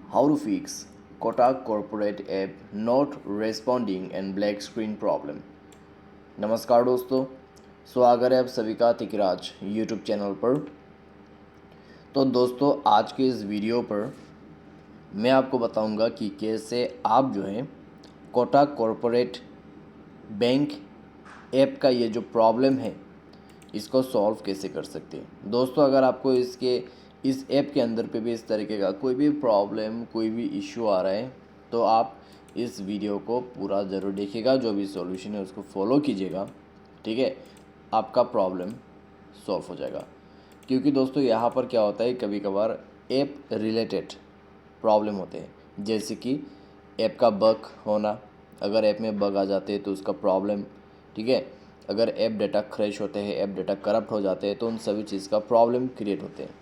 How to fix Kotak corporate app not responding and black screen problem। नमस्कार दोस्तों, स्वागत है आप सभी का तिकराज यूट्यूब चैनल पर। तो दोस्तों, आज के इस वीडियो पर मैं आपको बताऊंगा कि कैसे आप जो है कोटक कॉरपोरेट बैंक ऐप का ये जो प्रॉब्लम है इसको सॉल्व कैसे कर सकते हैं। दोस्तों, अगर आपको इस ऐप के अंदर पे भी इस तरीके का कोई भी प्रॉब्लम, कोई भी इश्यू आ रहा है तो आप इस वीडियो को पूरा ज़रूर देखिएगा, जो भी सॉल्यूशन है उसको फॉलो कीजिएगा, ठीक है। आपका प्रॉब्लम सॉल्व हो जाएगा। क्योंकि दोस्तों यहाँ पर क्या होता है, कभी कभार ऐप रिलेटेड प्रॉब्लम होते हैं, जैसे कि ऐप का बग होना। अगर ऐप में बग आ जाते हैं तो उसका प्रॉब्लम, ठीक है। अगर ऐप डेटा क्रैश होते हैं, ऐप डेटा करप्ट हो जाते हैं तो उन सभी चीज़ का प्रॉब्लम क्रिएट होते हैं।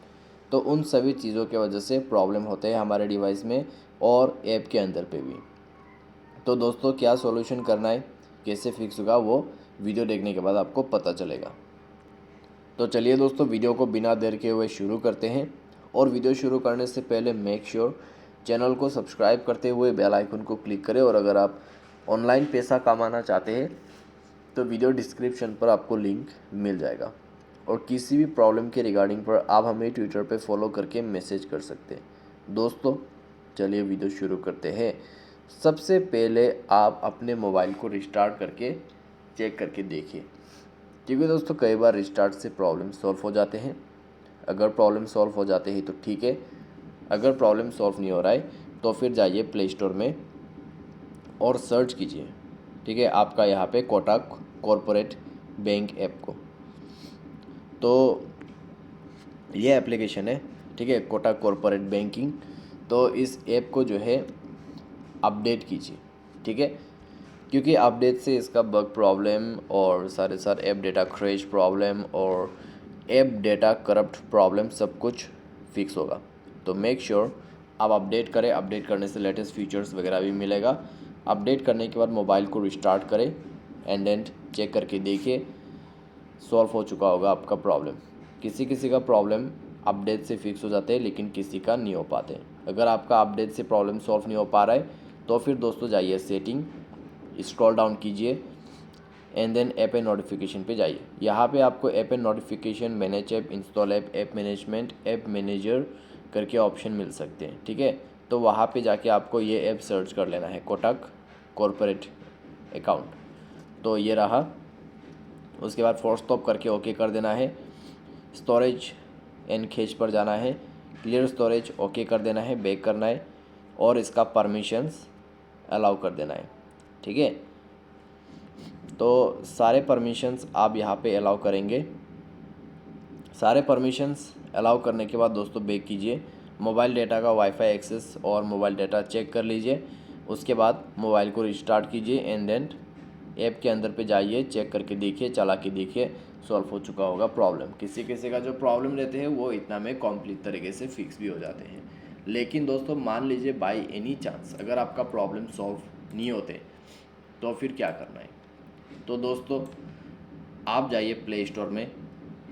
तो उन सभी चीज़ों की वजह से प्रॉब्लम होते हैं हमारे डिवाइस में और ऐप के अंदर पे भी। तो दोस्तों, क्या सॉल्यूशन करना है, कैसे फिक्स होगा, वो वीडियो देखने के बाद आपको पता चलेगा। तो चलिए दोस्तों, वीडियो को बिना देर के हुए शुरू करते हैं। और वीडियो शुरू करने से पहले मेक श्योर चैनल को सब्सक्राइब करते हुए बेल आइकन को क्लिक करें। और अगर आप ऑनलाइन पैसा कमाना चाहते हैं तो वीडियो डिस्क्रिप्शन पर आपको लिंक मिल जाएगा। और किसी भी प्रॉब्लम के रिगार्डिंग पर आप हमें ट्विटर पे फॉलो करके मैसेज कर सकते हैं। दोस्तों, चलिए वीडियो शुरू करते हैं। सबसे पहले आप अपने मोबाइल को रिस्टार्ट करके चेक करके देखिए, क्योंकि दोस्तों कई बार रिस्टार्ट से प्रॉब्लम सॉल्व हो जाते हैं। अगर प्रॉब्लम सॉल्व हो जाते हैं तो ठीक है, अगर प्रॉब्लम सॉल्व नहीं हो रहा है तो फिर जाइए प्ले स्टोर में और सर्च कीजिए, ठीक है, आपका यहाँ पे कोटक कॉरपोरेट बैंक ऐप को। तो ये एप्लीकेशन है, ठीक है, कोटक कॉरपोरेट बैंकिंग। तो इस ऐप को जो है अपडेट कीजिए, ठीक है, क्योंकि अपडेट से इसका बग प्रॉब्लम और सारे ऐप डेटा क्रैश प्रॉब्लम और ऐप डेटा करप्ट प्रॉब्लम सब कुछ फिक्स होगा। तो मेक श्योर आप अपडेट करें। अपडेट करने से लेटेस्ट फीचर्स वगैरह भी मिलेगा। अपडेट करने के बाद मोबाइल को रिस्टार्ट करें एंड देन चेक करके देखिए सॉल्व हो चुका होगा आपका प्रॉब्लम। किसी किसी का प्रॉब्लम अपडेट से फिक्स हो जाते हैं, लेकिन किसी का नहीं हो पाते। अगर आपका अपडेट से प्रॉब्लम सॉल्व नहीं हो पा रहा है तो फिर दोस्तों जाइए सेटिंग, स्क्रॉल डाउन कीजिए and then app and notification पे जाइए। यहाँ पे आपको app and notification, manage app, install app, app management, app manager करके ऑप्शन मिल सकते हैं, ठीक है। तो वहाँ पे जाके आपको ये ऐप सर्च कर लेना है, कोटक कॉरपोरेट अकाउंट। तो ये रहा। उसके बाद फोर्स स्टॉप करके ओके कर देना है। स्टोरेज एंड कैश पर जाना है, क्लियर स्टोरेज ओके कर देना है, बैक करना है और इसका परमिशंस अलाउ कर देना है, ठीक है। तो सारे परमिशंस आप यहाँ पे अलाउ करेंगे। सारे परमिशंस अलाउ करने के बाद दोस्तों बैक कीजिए, मोबाइल डेटा का वाईफाई एक्सेस और मोबाइल डेटा चेक कर लीजिए। उसके बाद मोबाइल को रिस्टार्ट कीजिए एंड देन ऐप के अंदर पे जाइए, चेक करके देखिए, चला के देखिए, सॉल्व हो चुका होगा प्रॉब्लम। किसी किसी का जो प्रॉब्लम रहते हैं वो इतना में कॉम्प्लीट तरीके से फिक्स भी हो जाते हैं। लेकिन दोस्तों मान लीजिए बाई एनी चांस अगर आपका प्रॉब्लम सॉल्व नहीं होते तो फिर क्या करना है। तो दोस्तों आप जाइए प्ले स्टोर में,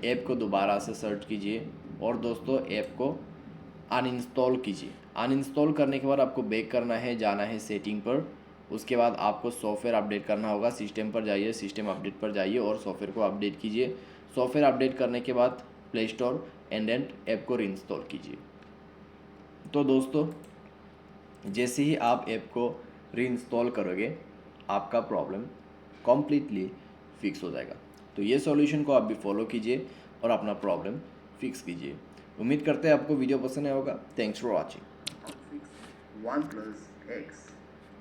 ऐप को दोबारा से सर्च कीजिए और दोस्तों ऐप को अनइंस्टॉल कीजिए। अनइंस्टॉल करने के बाद आपको बैक करना है, जाना है सेटिंग पर। उसके बाद आपको सॉफ्टवेयर अपडेट करना होगा। सिस्टम पर जाइए, सिस्टम अपडेट पर जाइए और सॉफ्टवेयर को अपडेट कीजिए। सॉफ्टवेयर अपडेट करने के बाद play store and then app को रीइंस्टॉल कीजिए। तो दोस्तों जैसे ही आप ऐप को रीइंस्टॉल करोगे आपका प्रॉब्लम कॉम्प्लीटली फिक्स हो जाएगा। तो ये सॉल्यूशन को आप भी फॉलो कीजिए और अपना प्रॉब्लम फिक्स कीजिए। उम्मीद करते हैं आपको वीडियो पसंद आया होगा। Thanks for watching. Fix 1 plus x